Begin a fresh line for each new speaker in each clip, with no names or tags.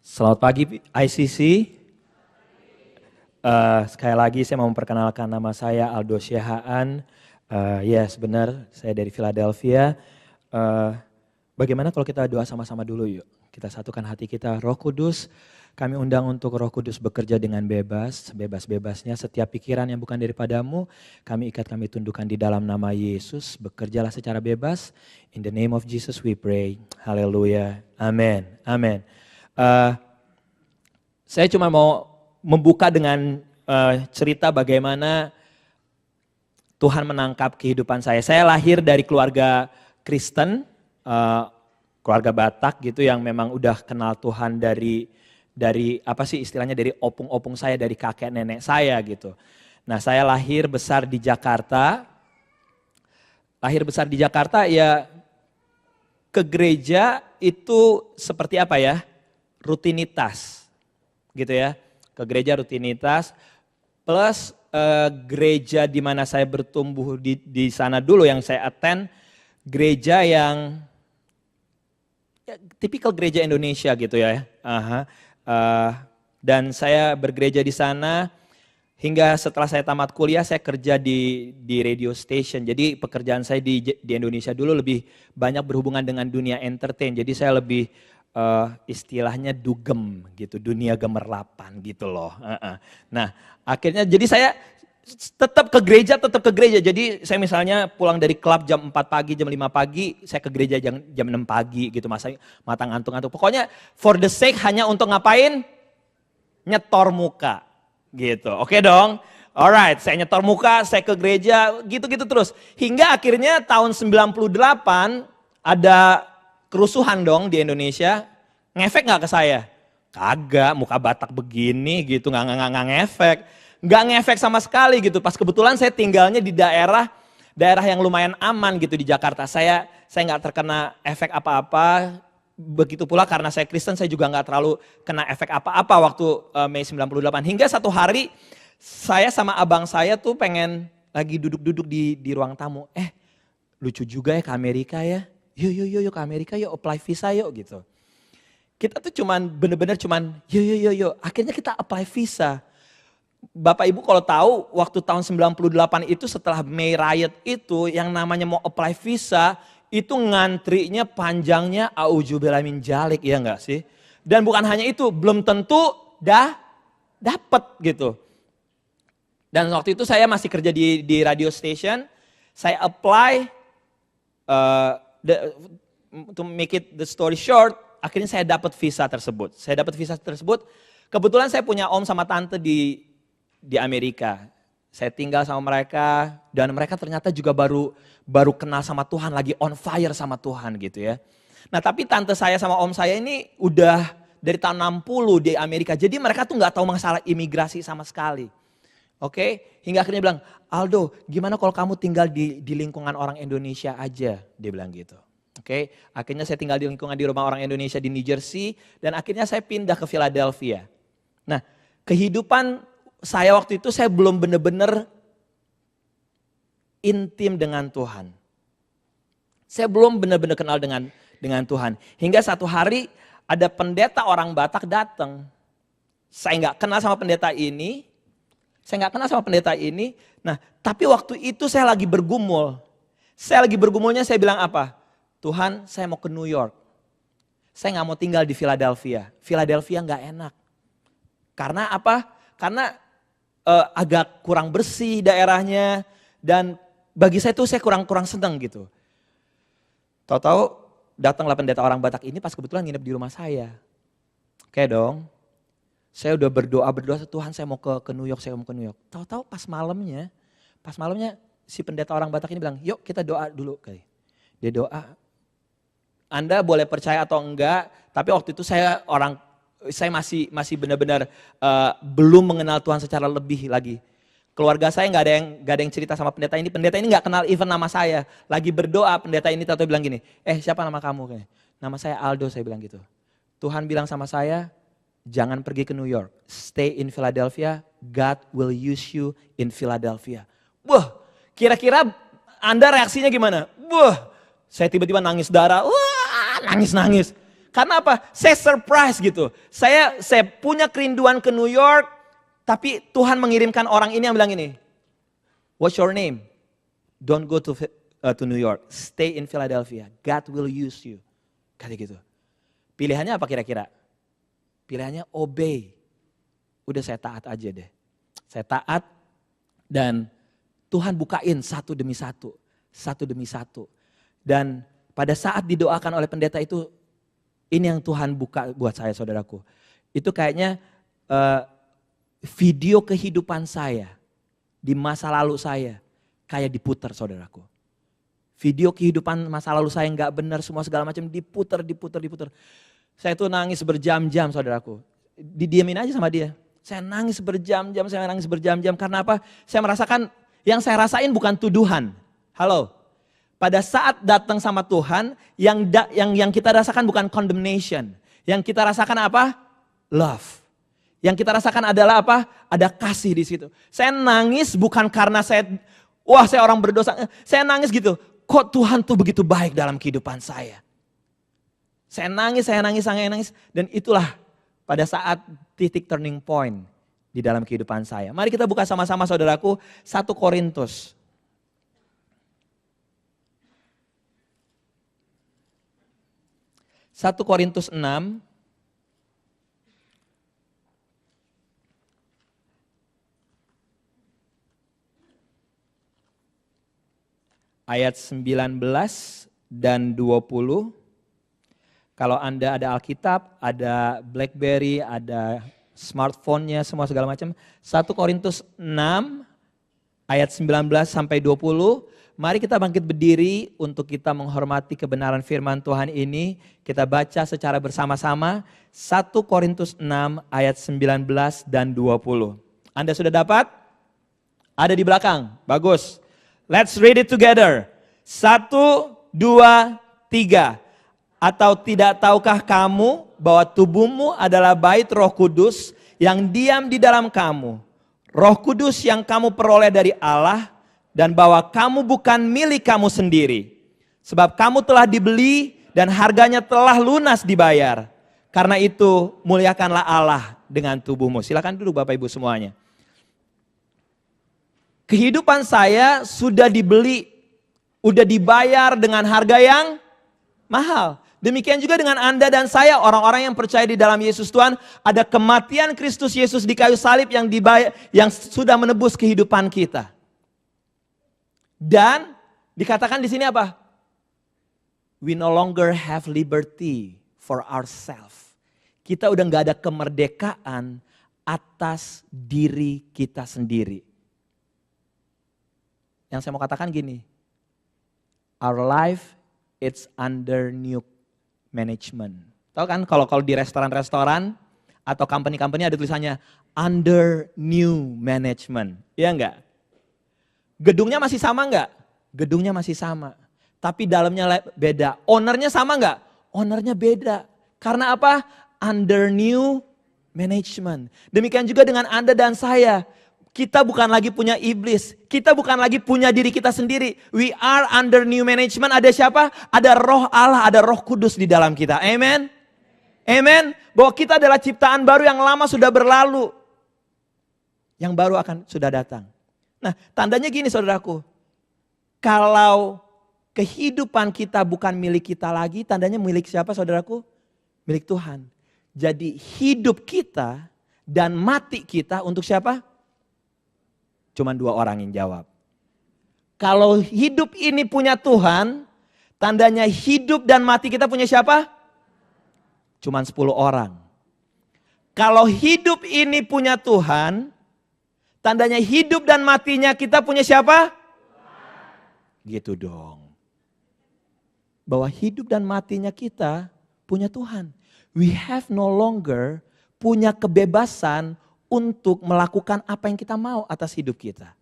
Selamat pagi ICC. Sekali lagi saya mau memperkenalkan nama saya Aldo Syahaan. Yes benar, saya dari Philadelphia. Bagaimana kalau kita doa sama-sama dulu yuk. Kita satukan hati kita. Roh Kudus, kami undang untuk Roh Kudus bekerja dengan bebas, sebebas-bebasnya. Setiap pikiran yang bukan daripadamu, kami ikat, kami tundukkan di dalam nama Yesus. Bekerjalah secara bebas. In the name of Jesus we pray. Haleluya. Amin. Amin. Saya cuma mau membuka dengan cerita bagaimana Tuhan menangkap kehidupan saya. Saya lahir dari keluarga Kristen, keluarga Batak gitu yang memang udah kenal Tuhan dari apa sih istilahnya, dari opung-opung saya, dari kakek nenek saya gitu. Nah, saya lahir besar di Jakarta. Lahir besar di Jakarta ya, ke gereja itu seperti apa ya? Rutinitas gitu ya. Ke gereja rutinitas plus gereja di mana saya bertumbuh di sana dulu yang saya attend, gereja yang ya, tipikal gereja Indonesia gitu ya. Dan saya bergereja di sana hingga setelah saya tamat kuliah saya kerja di radio station. Jadi pekerjaan saya di Indonesia dulu lebih banyak berhubungan dengan dunia entertain. Jadi saya lebih istilahnya dugem gitu, dunia gemerlapan gitu loh. Nah akhirnya jadi saya tetap ke gereja. Jadi saya misalnya pulang dari klub jam 4 pagi, jam 5 pagi, saya ke gereja jam 6 pagi gitu, mata ngantuk-ngantuk. Pokoknya for the sake hanya untuk ngapain? Nyetor muka gitu. Oke dong? Alright, saya nyetor muka, saya ke gereja, gitu-gitu terus. Hingga akhirnya tahun 98 ada kerusuhan dong di Indonesia. Ngefek gak ke saya? Kagak, muka Batak begini gitu, gak ngefek. Gak ngefek sama sekali gitu. Pas kebetulan saya tinggalnya di daerah yang lumayan aman gitu di Jakarta. Saya gak terkena efek apa-apa. Begitu pula karena saya Kristen, saya juga gak terlalu kena efek apa-apa waktu Mei 98. Hingga satu hari saya sama abang saya tuh pengen lagi duduk-duduk di ruang tamu. Lucu juga ya ke Amerika ya. Yuk ke Amerika yuk, apply visa yuk gitu. Kita tuh bener-bener yuk. Akhirnya kita apply visa. Bapak Ibu kalau tahu waktu tahun 98 itu setelah May Riot itu yang namanya mau apply visa itu ngantrinya panjangnya auzubillah min dzalik, ya enggak sih? Dan bukan hanya itu, belum tentu dapet gitu. Dan waktu itu saya masih kerja di radio station, saya apply, to make it the story short, akhirnya saya dapat visa tersebut. Kebetulan saya punya om sama tante di Amerika. Saya tinggal sama mereka dan mereka ternyata juga baru kenal sama Tuhan, lagi on fire sama Tuhan gitu ya. Nah tapi tante saya sama om saya ini udah dari tahun 60 di Amerika. Jadi mereka tuh gak tahu masalah imigrasi sama sekali. Oke, hingga akhirnya bilang, Aldo gimana kalau kamu tinggal di lingkungan orang Indonesia aja, dia bilang gitu. Oke, akhirnya saya tinggal di lingkungan di rumah orang Indonesia di New Jersey dan akhirnya saya pindah ke Philadelphia. Nah, kehidupan saya waktu itu saya belum benar-benar intim dengan Tuhan. Saya belum benar-benar kenal dengan Tuhan. Hingga satu hari ada pendeta orang Batak datang. Saya nggak kenal sama pendeta ini. Nah, tapi waktu itu saya lagi bergumul. Saya bilang apa? Tuhan, saya mau ke New York. Saya nggak mau tinggal di Philadelphia. Philadelphia nggak enak. Karena apa? Karena agak kurang bersih daerahnya. Dan bagi saya tuh saya kurang seneng gitu. Tahu-tahu datanglah pendeta orang Batak ini pas kebetulan nginep di rumah saya. Oke dong. Saya udah berdoa Tuhan saya mau ke New York, Tahu-tahu pas malamnya si pendeta orang Batak ini bilang, yuk kita doa dulu kali. Dia doa. Anda boleh percaya atau enggak, tapi waktu itu saya masih benar-benar belum mengenal Tuhan secara lebih lagi. Keluarga saya nggak ada yang cerita sama pendeta ini nggak kenal even nama saya. Lagi berdoa pendeta ini tahu bilang gini, siapa nama kamu? Nama saya Aldo, saya bilang gitu. Tuhan bilang sama saya, jangan pergi ke New York, stay in Philadelphia, God will use you in Philadelphia. Wah, kira-kira Anda reaksinya gimana? Wah, saya tiba-tiba nangis darah, nangis. Karena apa? Saya surprise gitu. Saya punya kerinduan ke New York, tapi Tuhan mengirimkan orang ini yang bilang ini, what's your name? Don't go to New York, stay in Philadelphia. God will use you. Kayak gitu. Pilihannya apa kira-kira? Pilihannya obey. Udah saya taat aja deh. Saya taat dan Tuhan bukain satu demi satu. Satu demi satu. Dan pada saat didoakan oleh pendeta itu, ini yang Tuhan buka buat saya saudaraku. Itu kayaknya video kehidupan saya di masa lalu saya kayak diputar saudaraku. Video kehidupan masa lalu saya nggak benar semua segala macam diputar. Saya tuh nangis berjam-jam saudaraku. Didiamin aja sama dia. Saya nangis berjam-jam karena apa? Saya merasakan yang saya rasain bukan tuduhan. Halo. Pada saat datang sama Tuhan, yang kita rasakan bukan condemnation. Yang kita rasakan apa? Love. Yang kita rasakan adalah apa? Ada kasih di situ. Saya nangis bukan karena saya orang berdosa. Saya nangis gitu. Kok Tuhan tuh begitu baik dalam kehidupan saya. Saya nangis. Dan itulah pada saat titik turning point di dalam kehidupan saya. Mari kita buka sama-sama saudaraku 1 Korintus. 1 Korintus 6 ayat 19 dan 20. Kalau Anda ada Alkitab, ada BlackBerry, ada smartphone-nya, semua segala macam. 1 Korintus 6 ayat 19 sampai 20. Mari kita bangkit berdiri untuk kita menghormati kebenaran firman Tuhan ini. Kita baca secara bersama-sama 1 Korintus 6 ayat 19 dan 20. Anda sudah dapat? Ada di belakang, bagus. Let's read it together. 1, 2, 3. Atau tidak tahukah kamu bahwa tubuhmu adalah bait Roh Kudus yang diam di dalam kamu. Roh Kudus yang kamu peroleh dari Allah dan bahwa kamu bukan milik kamu sendiri. Sebab kamu telah dibeli dan harganya telah lunas dibayar. Karena itu muliakanlah Allah dengan tubuhmu. Silakan duduk Bapak Ibu semuanya. Kehidupan saya sudah dibeli, udah dibayar dengan harga yang mahal. Demikian juga dengan Anda dan saya, orang-orang yang percaya di dalam Yesus Tuhan, ada kematian Kristus Yesus di kayu salib yang dibayar, yang sudah menebus kehidupan kita. Dan dikatakan di sini apa? We no longer have liberty for ourselves. Kita udah gak ada kemerdekaan atas diri kita sendiri. Yang saya mau katakan gini, our life it's under new management. Tahu kan kalau di restoran-restoran atau company-company ada tulisannya under new management. Iya enggak? Gedungnya masih sama enggak? Gedungnya masih sama. Tapi dalamnya beda. Ownernya sama enggak? Ownernya beda. Karena apa? Under new management. Demikian juga dengan Anda dan saya. Kita bukan lagi punya iblis. Kita bukan lagi punya diri kita sendiri. We are under new management. Ada siapa? Ada roh Allah, ada Roh Kudus di dalam kita. Amen. Amen. Bahwa kita adalah ciptaan baru yang lama sudah berlalu. Yang baru akan sudah datang. Nah, tandanya gini saudaraku. Kalau kehidupan kita bukan milik kita lagi, tandanya milik siapa saudaraku? Milik Tuhan. Jadi hidup kita dan mati kita untuk siapa? Cuman 2 orang yang jawab. Kalau hidup ini punya Tuhan, tandanya hidup dan mati kita punya siapa? Cuman 10 orang. Kalau hidup ini punya Tuhan, tandanya hidup dan matinya kita punya siapa? Gitu dong. Bahwa hidup dan matinya kita punya Tuhan. We have no longer punya kebebasan untuk melakukan apa yang kita mau atas hidup kita.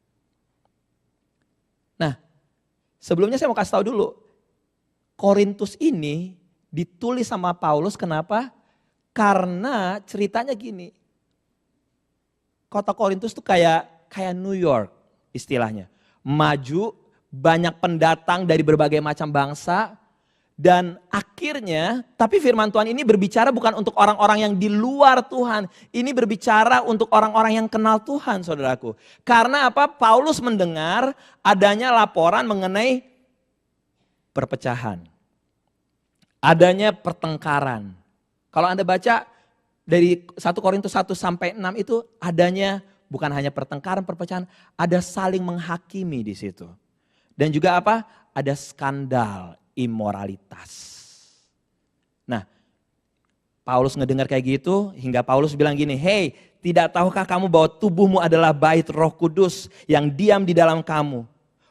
Nah, sebelumnya saya mau kasih tahu dulu. Korintus ini ditulis sama Paulus kenapa? Karena ceritanya gini. Kota Korintus tuh kayak New York istilahnya. Maju, banyak pendatang dari berbagai macam bangsa. Dan akhirnya, tapi firman Tuhan ini berbicara bukan untuk orang-orang yang di luar Tuhan. Ini berbicara untuk orang-orang yang kenal Tuhan, saudaraku. Karena apa? Paulus mendengar adanya laporan mengenai perpecahan. Adanya pertengkaran. Kalau Anda baca dari 1 Korintus 1 sampai 6 itu adanya bukan hanya pertengkaran, perpecahan. Ada saling menghakimi di situ. Dan juga apa? Ada skandal imoralitas. Nah, Paulus ngedengar kayak gitu hingga Paulus bilang gini, "Hey, tidak tahukah kamu bahwa tubuhmu adalah bait Roh Kudus yang diam di dalam kamu?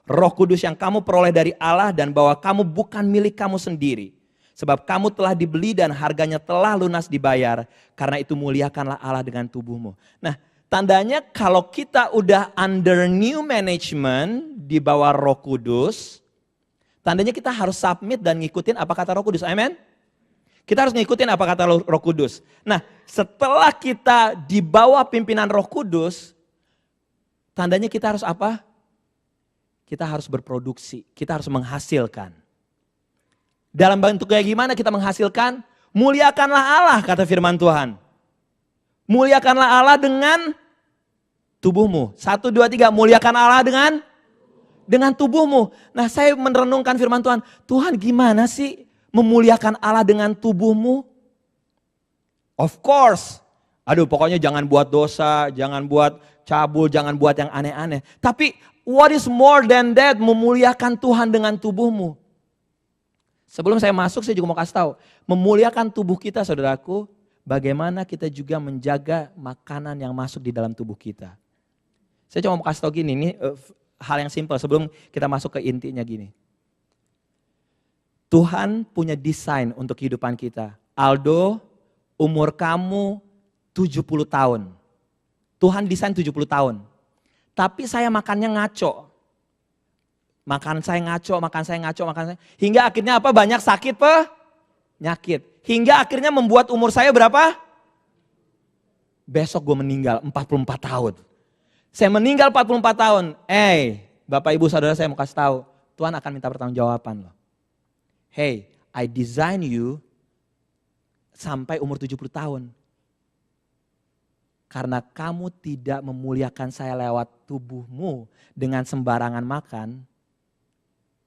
Roh Kudus yang kamu peroleh dari Allah dan bahwa kamu bukan milik kamu sendiri. Sebab kamu telah dibeli dan harganya telah lunas dibayar. Karena itu muliakanlah Allah dengan tubuhmu." Nah, tandanya kalau kita udah under new management di bawah Roh Kudus, tandanya kita harus submit dan ngikutin apa kata Roh Kudus. Amen? Kita harus ngikutin apa kata Roh Kudus. Nah, setelah kita di bawah pimpinan Roh Kudus, tandanya kita harus apa? Kita harus berproduksi, kita harus menghasilkan. Dalam bentuk kayak gimana kita menghasilkan? Muliakanlah Allah, kata firman Tuhan. Muliakanlah Allah dengan tubuhmu. 1, 2, 3, muliakan Allah dengan tubuhmu. Nah, saya merenungkan firman Tuhan. Tuhan, gimana sih memuliakan Allah dengan tubuhmu? Of course. Aduh, pokoknya jangan buat dosa, jangan buat cabul, jangan buat yang aneh-aneh. Tapi what is more than that, memuliakan Tuhan dengan tubuhmu? Sebelum saya masuk, saya juga mau kasih tahu. Memuliakan tubuh kita, saudaraku, bagaimana kita juga menjaga makanan yang masuk di dalam tubuh kita. Saya cuma mau kasih tahu gini, ini hal yang simpel sebelum kita masuk ke intinya gini. Tuhan punya desain untuk kehidupan kita. Aldo, umur kamu 70 tahun. Tuhan desain 70 tahun. Tapi saya makannya ngaco. Makan saya ngaco. Hingga akhirnya apa? Banyak sakit penyakit. Hingga akhirnya membuat umur saya berapa? Besok gue meninggal 44 tahun. Saya meninggal 44 tahun. Bapak ibu saudara, saya mau kasih tahu. Tuhan akan minta pertanggungjawaban loh. Hey, I design you sampai umur 70 tahun. Karena kamu tidak memuliakan saya lewat tubuhmu dengan sembarangan makan,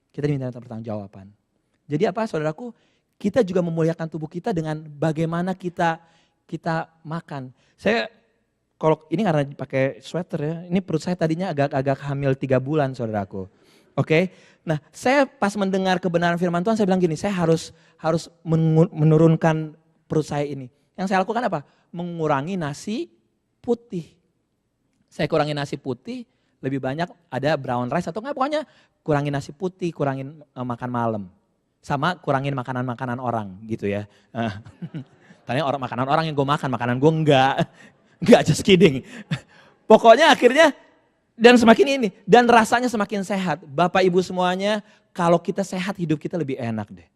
kita diminta pertanggungjawaban. Jadi apa saudaraku? Kita juga memuliakan tubuh kita dengan bagaimana kita makan. Saya kalau ini karena pakai sweater ya, ini perut saya tadinya agak hamil 3 bulan saudaraku. Oke, nah saya pas mendengar kebenaran firman Tuhan saya bilang gini, saya harus menurunkan perut saya ini. Yang saya lakukan apa? Mengurangi nasi putih. Saya kurangi nasi putih, lebih banyak ada brown rice atau enggak, pokoknya kurangin nasi putih, kurangin makan malam. Sama kurangin makanan-makanan orang gitu ya. Tanya makanan orang yang gue makan, makanan gue enggak, just kidding. Pokoknya akhirnya dan semakin ini, dan rasanya semakin sehat. Bapak ibu semuanya, kalau kita sehat hidup kita lebih enak deh.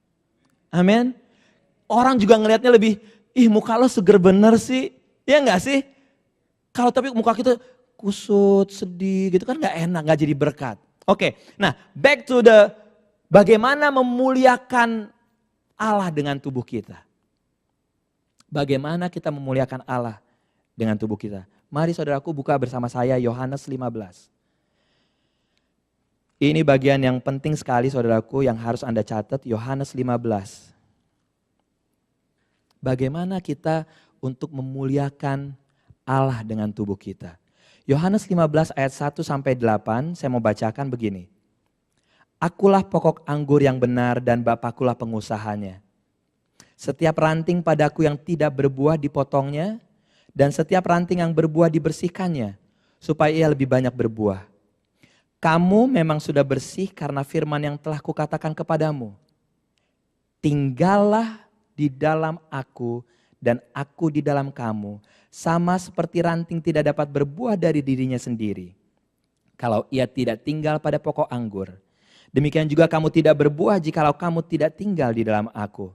Amin. Orang juga ngelihatnya lebih, muka lo seger bener sih. Ya enggak sih? Kalau tapi muka kita kusut, sedih gitu kan enggak enak, enggak jadi berkat. Oke, nah back to the bagaimana memuliakan Allah dengan tubuh kita. Bagaimana kita memuliakan Allah dengan tubuh kita. Mari saudaraku buka bersama saya Yohanes 15. Ini bagian yang penting sekali saudaraku yang harus Anda catat, Yohanes 15. Bagaimana kita untuk memuliakan Allah dengan tubuh kita. Yohanes 15 ayat 1 sampai 8 saya mau bacakan begini. Akulah pokok anggur yang benar dan Bapakkulah pengusahanya. Setiap ranting padaku yang tidak berbuah dipotongnya, dan setiap ranting yang berbuah dibersihkannya, supaya ia lebih banyak berbuah. Kamu memang sudah bersih karena firman yang telah kukatakan kepadamu. Tinggallah di dalam aku dan aku di dalam kamu, sama seperti ranting tidak dapat berbuah dari dirinya sendiri, kalau ia tidak tinggal pada pokok anggur. Demikian juga kamu tidak berbuah jikalau kamu tidak tinggal di dalam aku.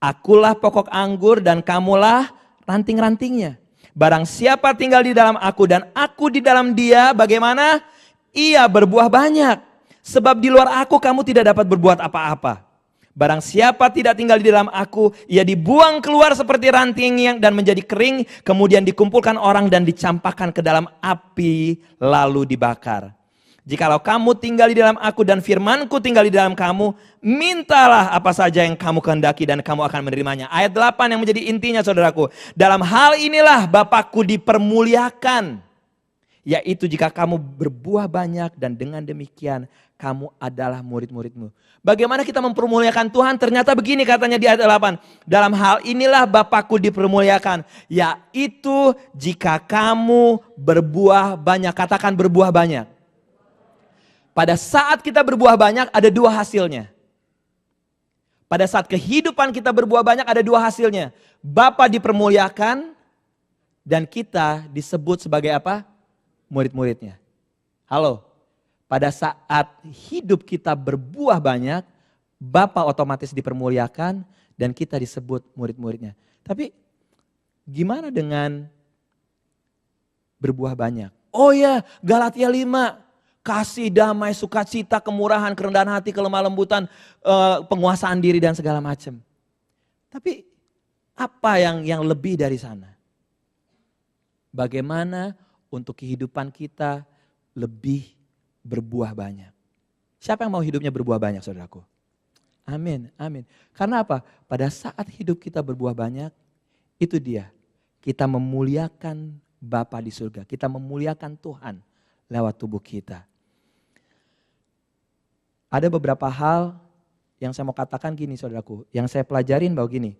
Akulah pokok anggur dan kamulah ranting-rantingnya. Barang siapa tinggal di dalam aku dan aku di dalam dia, bagaimana? Ia berbuah banyak. Sebab di luar aku kamu tidak dapat berbuat apa-apa. Barang siapa tidak tinggal di dalam aku, ia dibuang keluar seperti ranting dan menjadi kering, kemudian dikumpulkan orang dan dicampakkan ke dalam api lalu dibakar. Jikalau kamu tinggal di dalam aku dan firmanku tinggal di dalam kamu, mintalah apa saja yang kamu kehendaki dan kamu akan menerimanya. Ayat 8 yang menjadi intinya saudaraku. Dalam hal inilah Bapakku dipermuliakan, yaitu jika kamu berbuah banyak dan dengan demikian kamu adalah murid-muridmu. Bagaimana kita mempermuliakan Tuhan? Ternyata begini katanya di ayat 8. Dalam hal inilah Bapakku dipermuliakan, yaitu jika kamu berbuah banyak. Katakan berbuah banyak. Pada saat kita berbuah banyak ada dua hasilnya. Pada saat kehidupan kita berbuah banyak ada dua hasilnya. Bapa dipermuliakan dan kita disebut sebagai apa? Murid-muridnya. Halo, pada saat hidup kita berbuah banyak, Bapa otomatis dipermuliakan dan kita disebut murid-muridnya. Tapi gimana dengan berbuah banyak? Oh ya, Galatia 5. Kasih, damai, sukacita, kemurahan, kerendahan hati, kelemah lembutan, penguasaan diri dan segala macam. Tapi apa yang lebih dari sana? Bagaimana untuk kehidupan kita lebih berbuah banyak? Siapa yang mau hidupnya berbuah banyak, saudaraku? Amin, amin. Karena apa? Pada saat hidup kita berbuah banyak, itu dia. Kita memuliakan Bapa di surga. Kita memuliakan Tuhan lewat tubuh kita. Ada beberapa hal yang saya mau katakan gini saudaraku. Yang saya pelajarin bahwa gini.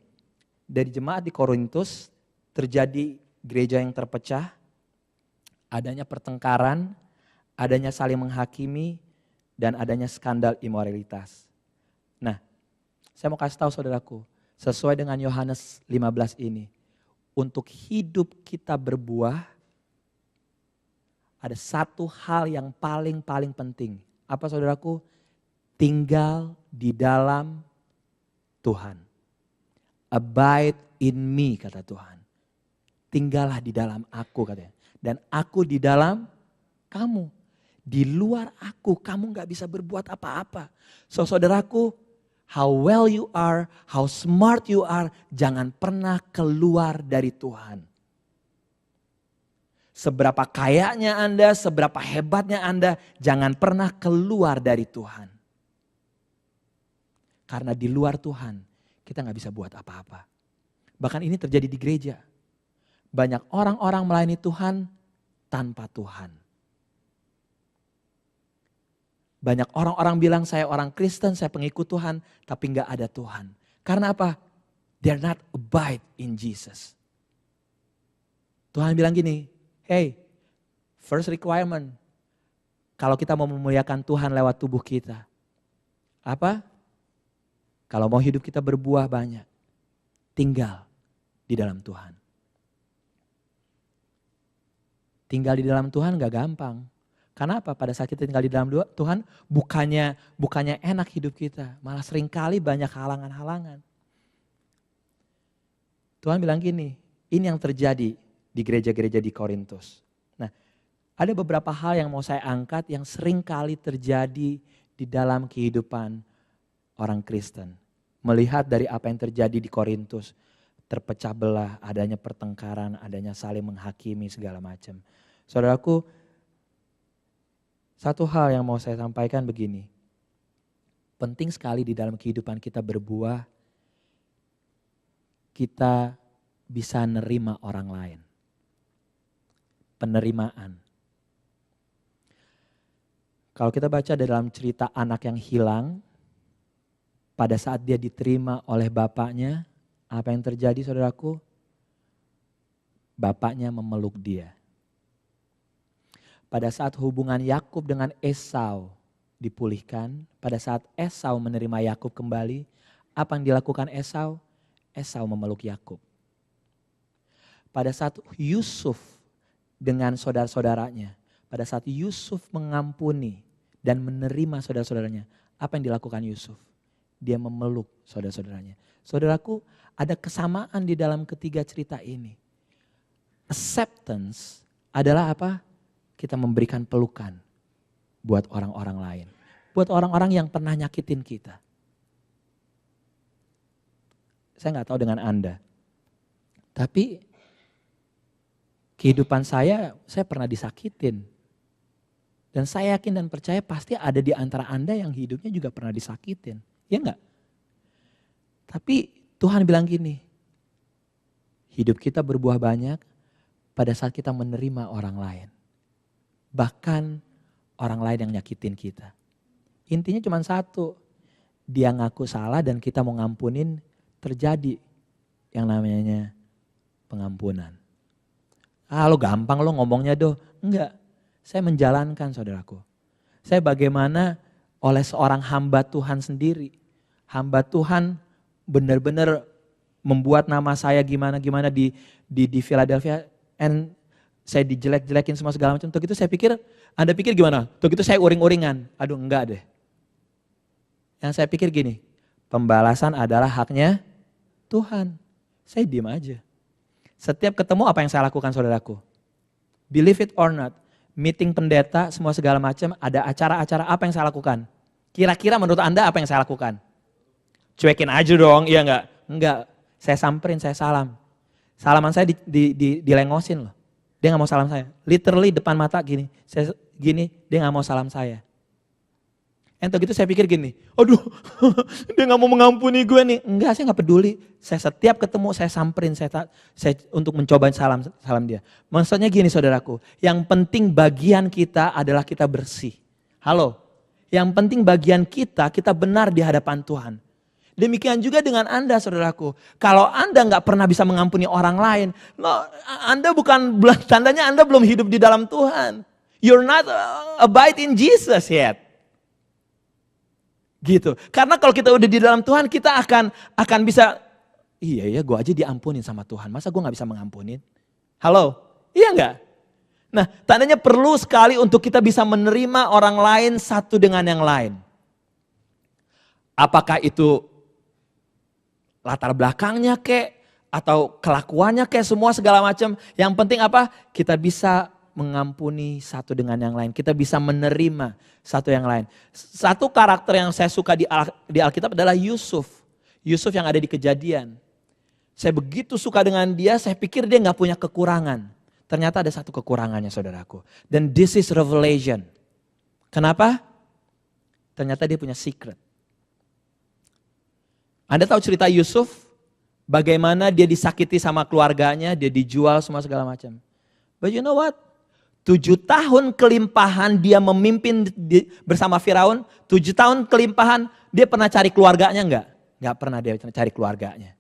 Dari jemaat di Korintus terjadi gereja yang terpecah. Adanya pertengkaran, adanya saling menghakimi, dan adanya skandal imoralitas. Nah, saya mau kasih tahu saudaraku. Sesuai dengan Yohanes 15 ini. Untuk hidup kita berbuah, ada satu hal yang paling penting. Apa saudaraku? Tinggal di dalam Tuhan. Abide in me kata Tuhan. Tinggallah di dalam aku katanya. Dan aku di dalam kamu. Di luar aku kamu gak bisa berbuat apa-apa. So saudaraku, how well you are, how smart you are, jangan pernah keluar dari Tuhan. Seberapa kayanya Anda, seberapa hebatnya Anda, jangan pernah keluar dari Tuhan. Karena di luar Tuhan, kita gak bisa buat apa-apa. Bahkan ini terjadi di gereja. Banyak orang-orang melayani Tuhan tanpa Tuhan. Banyak orang-orang bilang saya orang Kristen, saya pengikut Tuhan, tapi gak ada Tuhan. Karena apa? They're not abide in Jesus. Tuhan bilang gini, hey, first requirement, kalau kita mau memuliakan Tuhan lewat tubuh kita, apa? Kalau mau hidup kita berbuah banyak, tinggal di dalam Tuhan. Tinggal di dalam Tuhan gak gampang. Karena apa? Pada saat kita tinggal di dalam Tuhan, bukannya enak hidup kita, malah seringkali banyak halangan-halangan. Tuhan bilang gini, ini yang terjadi di gereja-gereja di Korintus. Nah, ada beberapa hal yang mau saya angkat yang seringkali terjadi di dalam kehidupan orang Kristen. Melihat dari apa yang terjadi di Korintus, terpecah belah, adanya pertengkaran, adanya saling menghakimi segala macam. Saudaraku, satu hal yang mau saya sampaikan begini. Penting sekali di dalam kehidupan kita berbuah, kita bisa nerima orang lain. Penerimaan. Kalau kita baca dalam cerita anak yang hilang, pada saat dia diterima oleh bapaknya, apa yang terjadi saudaraku? Bapaknya memeluk dia. Pada saat hubungan Yakub dengan Esau dipulihkan, pada saat Esau menerima Yakub kembali, apa yang dilakukan Esau? Esau memeluk Yakub. Pada saat Yusuf dengan saudara-saudaranya, pada saat Yusuf mengampuni dan menerima saudara-saudaranya, apa yang dilakukan Yusuf? Dia memeluk saudara-saudaranya. Saudaraku, ada kesamaan di dalam ketiga cerita ini. Acceptance adalah apa? Kita memberikan pelukan buat orang-orang lain. Buat orang-orang yang pernah nyakitin kita. saya nggak tahu dengan Anda. Tapi kehidupan saya pernah disakitin. Dan saya yakin dan percaya pasti ada di antara Anda yang hidupnya juga pernah disakitin. Ya enggak? Tapi Tuhan bilang gini, hidup kita berbuah banyak pada saat kita menerima orang lain. Bahkan orang lain yang nyakitin kita. Intinya cuma satu, dia ngaku salah dan kita mau ngampunin, terjadi yang namanya pengampunan. Lo gampang lo ngomongnya doh. Enggak, saya menjalankan saudaraku. Saya bagaimana oleh seorang hamba Tuhan sendiri. Hamba Tuhan benar-benar membuat nama saya gimana-gimana di Philadelphia. And saya dijelek-jelekin semua segala macam. Untuk itu saya pikir, Anda pikir gimana? Untuk itu saya uring-uringan. Aduh enggak deh. Yang saya pikir gini, pembalasan adalah haknya Tuhan. Saya diam aja. Setiap ketemu apa yang saya lakukan saudaraku? Believe it or not, meeting pendeta semua segala macam, ada acara-acara apa yang saya lakukan? Kira-kira menurut Anda apa yang saya lakukan? Cuekin aja dong, iya enggak? Enggak, saya samperin, saya salam. Salaman saya dilengosin loh. Dia gak mau salam saya. Literally depan mata gini, saya gini, dia gak mau salam saya. Untuk itu saya pikir gini, aduh dia gak mau mengampuni gue nih. Enggak, saya gak peduli. Saya setiap ketemu saya samperin, saya untuk mencoba salam dia. Maksudnya gini saudaraku, yang penting bagian kita adalah kita bersih. Halo, yang penting bagian kita benar di hadapan Tuhan. Demikian juga dengan Anda saudaraku. Kalau Anda gak pernah bisa mengampuni orang lain, Anda bukan, tandanya Anda belum hidup di dalam Tuhan. You're not abide in Jesus yet. Gitu. Karena kalau kita udah di dalam Tuhan, kita akan bisa, iya gue aja diampunin sama Tuhan. Masa gue gak bisa mengampunin? Halo? Iya gak? Nah, tandanya perlu sekali untuk kita bisa menerima orang lain satu dengan yang lain. Apakah itu latar belakangnya kek, atau kelakuannya kek, semua segala macam. Yang penting apa? Kita bisa mengampuni satu dengan yang lain. Kita bisa menerima satu yang lain. Satu karakter yang saya suka di Alkitab adalah Yusuf. Yusuf yang ada di Kejadian. Saya begitu suka dengan dia, saya pikir dia gak punya kekurangan. Ternyata ada satu kekurangannya saudaraku. Dan this is revelation. Kenapa? Ternyata dia punya secret. Anda tahu cerita Yusuf? Bagaimana dia disakiti sama keluarganya, dia dijual semua segala macam. But you know what? 7 tahun kelimpahan dia memimpin bersama Firaun. 7 tahun kelimpahan dia pernah cari keluarganya enggak? Enggak pernah dia cari keluarganya.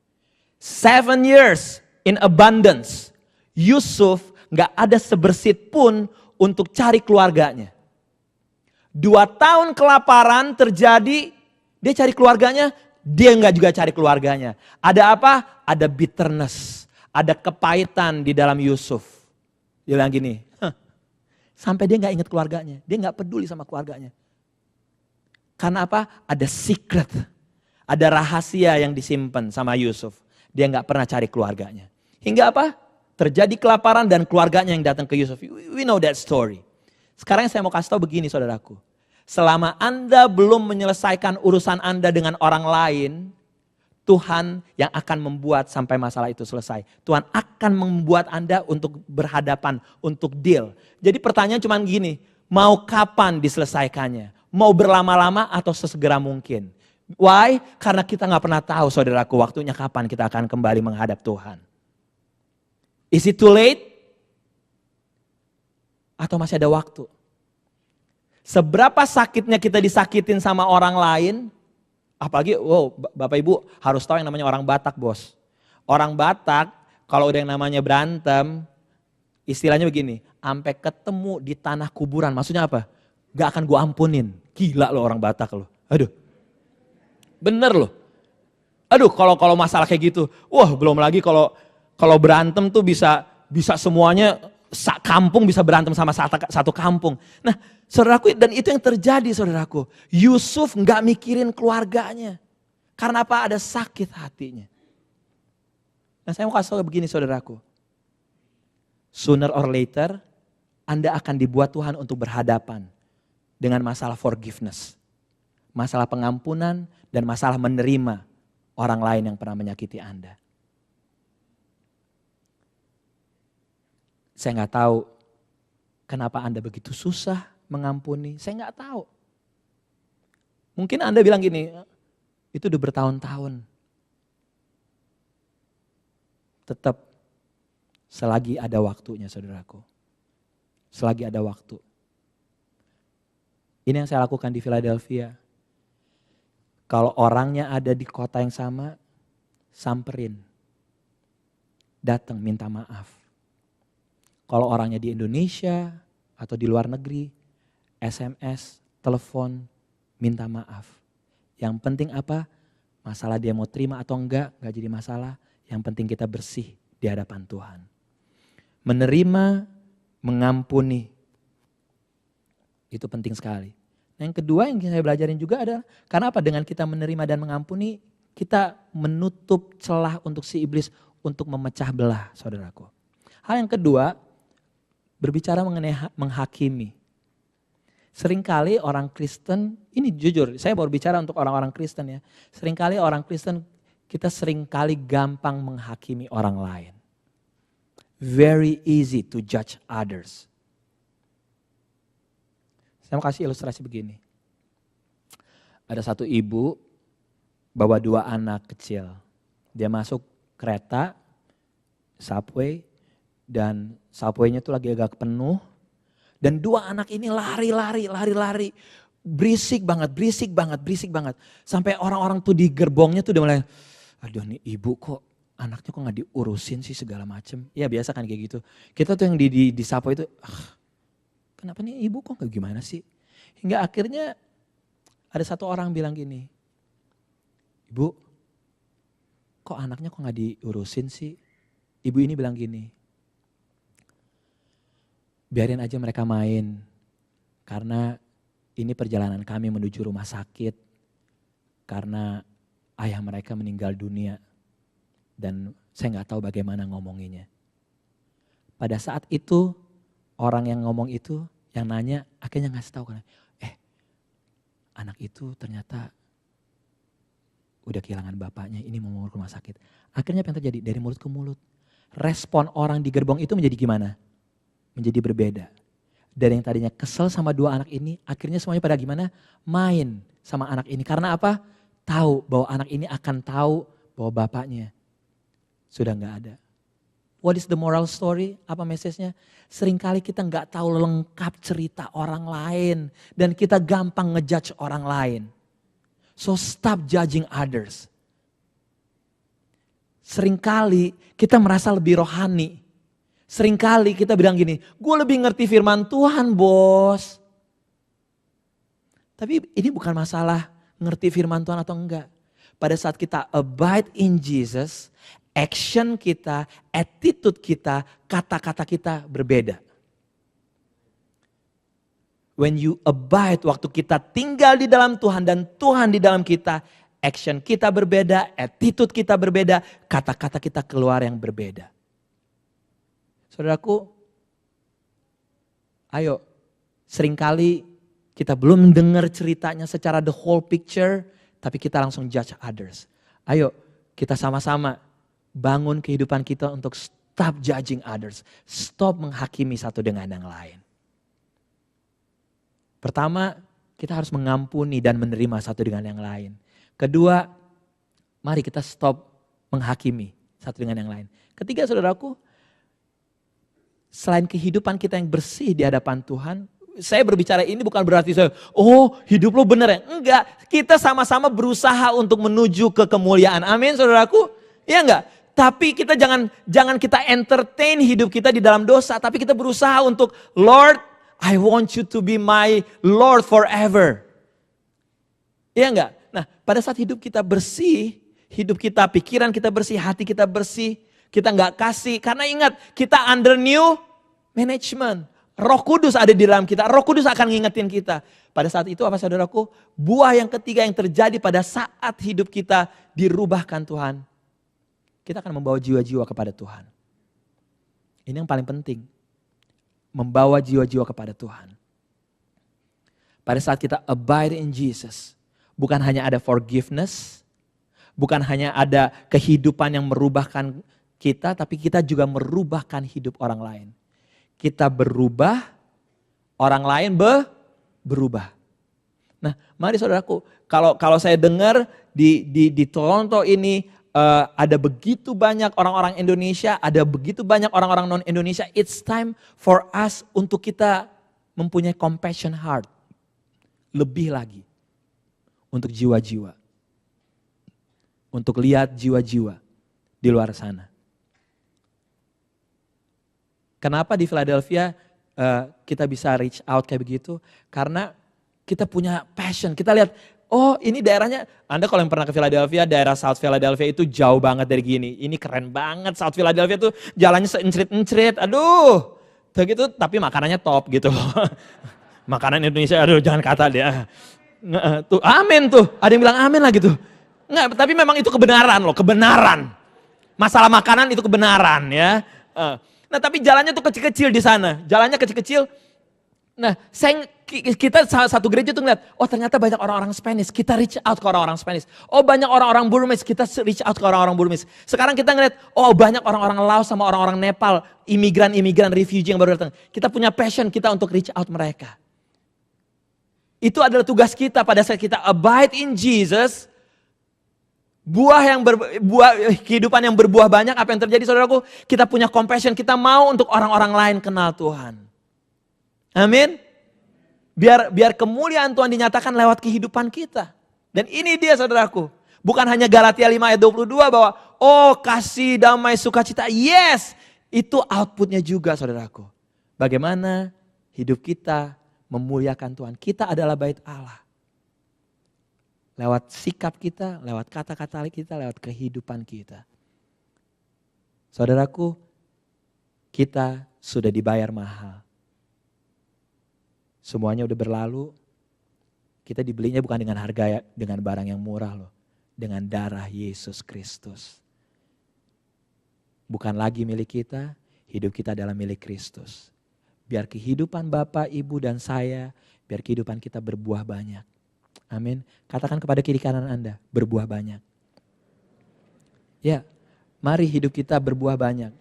7 years in abundance. Yusuf enggak ada sebersit pun untuk cari keluarganya. 2 tahun kelaparan terjadi, dia cari keluarganya, dia enggak juga cari keluarganya. Ada apa? Ada bitterness, ada kepahitan di dalam Yusuf. Dia bilang gini, sampai dia gak ingat keluarganya. Dia gak peduli sama keluarganya. Karena apa? Ada secret. Ada rahasia yang disimpan sama Yusuf. Dia gak pernah cari keluarganya. Hingga apa? Terjadi kelaparan dan keluarganya yang datang ke Yusuf. We know that story. Sekarang yang saya mau kasih tahu begini saudaraku. Selama Anda belum menyelesaikan urusan Anda dengan orang lain, Tuhan yang akan membuat sampai masalah itu selesai. Tuhan akan membuat Anda untuk berhadapan, untuk deal. Jadi pertanyaan cuma gini, mau kapan diselesaikannya? Mau berlama-lama atau sesegera mungkin? Why? Karena kita gak pernah tahu saudaraku waktunya kapan kita akan kembali menghadap Tuhan. Is it too late? Atau masih ada waktu? Seberapa sakitnya kita disakitin sama orang lain? Apalagi, Bapak Ibu harus tahu yang namanya orang Batak bos. Orang Batak kalau udah yang namanya berantem, istilahnya begini, sampai ketemu di tanah kuburan. Maksudnya apa? Gak akan gue ampunin. Gila loh orang Batak loh. Aduh, bener loh. Aduh kalau masalah kayak gitu, belum lagi kalau berantem tuh bisa semuanya, kampung bisa berantem sama satu kampung. Nah, saudaraku, dan itu yang terjadi saudaraku. Yusuf gak mikirin keluarganya. Karena apa? Ada sakit hatinya. Nah, saya mau kasih tahu begini saudaraku. Sooner or later, Anda akan dibuat Tuhan untuk berhadapan dengan masalah forgiveness. Masalah pengampunan dan masalah menerima orang lain yang pernah menyakiti Anda. Saya nggak tahu kenapa Anda begitu susah mengampuni. Saya nggak tahu. Mungkin Anda bilang gini, itu udah bertahun-tahun. Tetap selagi ada waktunya, saudaraku. Selagi ada waktu. Ini yang saya lakukan di Philadelphia. Kalau orangnya ada di kota yang sama, samperin. Datang minta maaf. Kalau orangnya di Indonesia atau di luar negeri, SMS, telepon, minta maaf. Yang penting apa? Masalah dia mau terima atau enggak jadi masalah. Yang penting kita bersih di hadapan Tuhan. Menerima, mengampuni. Itu penting sekali. Nah, yang kedua yang saya belajarin juga adalah, karena apa? Dengan kita menerima dan mengampuni, kita menutup celah untuk si iblis untuk memecah belah, saudaraku. Hal yang kedua, berbicara mengenai menghakimi. Seringkali orang Kristen, ini jujur, saya baru bicara untuk orang-orang Kristen ya. Seringkali orang Kristen, kita seringkali gampang menghakimi orang lain. Very easy to judge others. Saya mau kasih ilustrasi begini. Ada satu ibu bawa 2 anak kecil. Dia masuk kereta, subway, dan subway-nya tuh lagi agak penuh. Dan 2 anak ini lari. Berisik banget. Sampai orang-orang tuh di gerbongnya tuh udah mulai, aduh nih ibu kok anaknya kok gak diurusin sih segala macem. Ya biasa kan kayak gitu. Kita tuh yang di subway itu, kenapa nih ibu kok gak gimana sih? Hingga akhirnya ada satu orang bilang gini, ibu kok anaknya kok gak diurusin sih? Ibu ini bilang gini, biarin aja mereka main, karena ini perjalanan kami menuju rumah sakit, karena ayah mereka meninggal dunia, dan saya gak tahu bagaimana ngomonginnya. Pada saat itu, orang yang ngomong itu, yang nanya akhirnya ngasih tahu kan, anak itu ternyata udah kehilangan bapaknya, ini mau ke rumah sakit. Akhirnya apa yang terjadi? Dari mulut ke mulut. Respon orang di gerbong itu menjadi gimana? Menjadi berbeda. Dari yang tadinya kesel sama 2 anak ini, akhirnya semuanya pada gimana? Main sama anak ini. Karena apa? Tahu bahwa anak ini akan tahu bahwa bapaknya sudah gak ada. What is the moral story? Apa message-nya? Seringkali kita gak tahu lengkap cerita orang lain. Dan kita gampang ngejudge orang lain. So stop judging others. Seringkali kita merasa lebih rohani. Seringkali kita bilang gini, gue lebih ngerti firman Tuhan bos. Tapi ini bukan masalah ngerti firman Tuhan atau enggak. Pada saat kita abide in Jesus, action kita, attitude kita, kata-kata kita berbeda. When you abide, waktu kita tinggal di dalam Tuhan dan Tuhan di dalam kita, action kita berbeda, attitude kita berbeda, kata-kata kita keluar yang berbeda. Saudaraku, ayo, seringkali kita belum mendengar ceritanya secara the whole picture, tapi kita langsung judge others. Ayo, kita sama-sama bangun kehidupan kita untuk stop judging others. Stop menghakimi satu dengan yang lain. Pertama, kita harus mengampuni dan menerima satu dengan yang lain. Kedua, mari kita stop menghakimi satu dengan yang lain. Ketiga, saudaraku, selain kehidupan kita yang bersih di hadapan Tuhan, saya berbicara ini bukan berarti saya, hidup lo bener ya. Enggak, kita sama-sama berusaha untuk menuju ke kemuliaan. Amin saudaraku, iya enggak? Tapi kita jangan kita entertain hidup kita di dalam dosa, tapi kita berusaha untuk, Lord, I want you to be my Lord forever. Iya enggak? Nah, pada saat hidup kita bersih, hidup kita, pikiran kita bersih, hati kita bersih, kita enggak kasih, karena ingat, kita under new management. Roh Kudus ada di dalam kita, Roh Kudus akan ngingetin kita. Pada saat itu apa saudaraku? Buah yang ketiga yang terjadi pada saat hidup kita dirubahkan Tuhan. Kita akan membawa jiwa-jiwa kepada Tuhan. Ini yang paling penting. Membawa jiwa-jiwa kepada Tuhan. Pada saat kita abide in Jesus, bukan hanya ada forgiveness, Bukan hanya ada kehidupan yang merubahkan kita, tapi kita juga merubahkan hidup orang lain. Kita berubah, orang lain berubah. Nah, mari saudaraku, kalau saya dengar di Toronto ini ada begitu banyak orang-orang Indonesia, ada begitu banyak orang-orang non-Indonesia, it's time for us untuk kita mempunyai compassion heart. Lebih lagi untuk jiwa-jiwa. Untuk lihat jiwa-jiwa di luar sana. Kenapa di Philadelphia kita bisa reach out kayak begitu? Karena kita punya passion. Kita lihat, oh ini daerahnya, Anda kalau yang pernah ke Philadelphia, daerah South Philadelphia itu jauh banget dari gini. Ini keren banget, South Philadelphia tuh jalannya seencrit-encrit, aduh. Gitu, tapi makanannya top gitu. Makanan Indonesia, aduh jangan kata dia. Tuh, amin tuh, ada yang bilang amin lah gitu. Enggak, tapi memang itu kebenaran loh, kebenaran. Masalah makanan itu kebenaran ya. Nah tapi jalannya tuh kecil-kecil di sana, jalannya kecil-kecil. Nah kita satu gereja tuh ngeliat, oh ternyata banyak orang-orang Spanish, kita reach out ke orang-orang Spanish. Oh banyak orang-orang Burmese, kita reach out ke orang-orang Burmese. Sekarang kita ngeliat, oh banyak orang-orang Laos sama orang-orang Nepal, imigran-imigran, refugee yang baru datang. Kita punya passion kita untuk reach out mereka. Itu adalah tugas kita pada saat kita abide in Jesus. Kehidupan yang berbuah banyak, apa yang terjadi saudaraku? Kita punya compassion, kita mau untuk orang-orang lain kenal Tuhan. Amin. Biar kemuliaan Tuhan dinyatakan lewat kehidupan kita. Dan ini dia saudaraku. Bukan hanya Galatia 5 ayat 22 bahwa oh kasih, damai, sukacita. Yes, itu outputnya juga saudaraku. Bagaimana hidup kita memuliakan Tuhan. Kita adalah bait Allah. Lewat sikap kita, lewat kata-kata kita, lewat kehidupan kita. Saudaraku, kita sudah dibayar mahal. Semuanya udah berlalu. Kita dibelinya bukan dengan harga, dengan barang yang murah loh. Dengan darah Yesus Kristus. Bukan lagi milik kita, hidup kita adalah milik Kristus. Biar kehidupan Bapak, Ibu, dan saya, biar kehidupan kita berbuah banyak. Amin. Katakan kepada kiri kanan Anda, berbuah banyak. Ya, mari hidup kita berbuah banyak.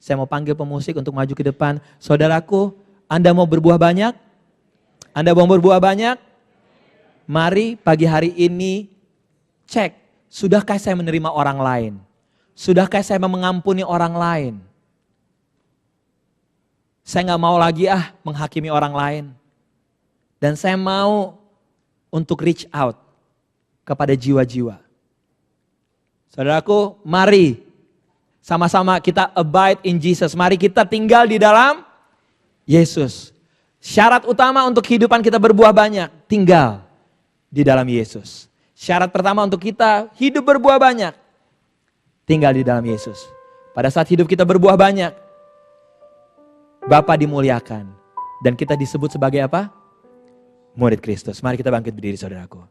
Saya mau panggil pemusik untuk maju ke depan. Saudaraku, Anda mau berbuah banyak? Anda mau berbuah banyak? Mari pagi hari ini cek, sudahkah saya menerima orang lain? Sudahkah saya mengampuni orang lain? Saya gak mau lagi menghakimi orang lain. Dan saya mau untuk reach out kepada jiwa-jiwa. Saudaraku, mari sama-sama kita abide in Jesus. Mari kita tinggal di dalam Yesus. Syarat utama untuk kehidupan kita berbuah banyak, tinggal di dalam Yesus. Syarat pertama untuk kita hidup berbuah banyak, tinggal di dalam Yesus. Pada saat hidup kita berbuah banyak, Bapa dimuliakan. Dan kita disebut sebagai apa? Murid Kristus. Mari kita bangkit berdiri saudaraku.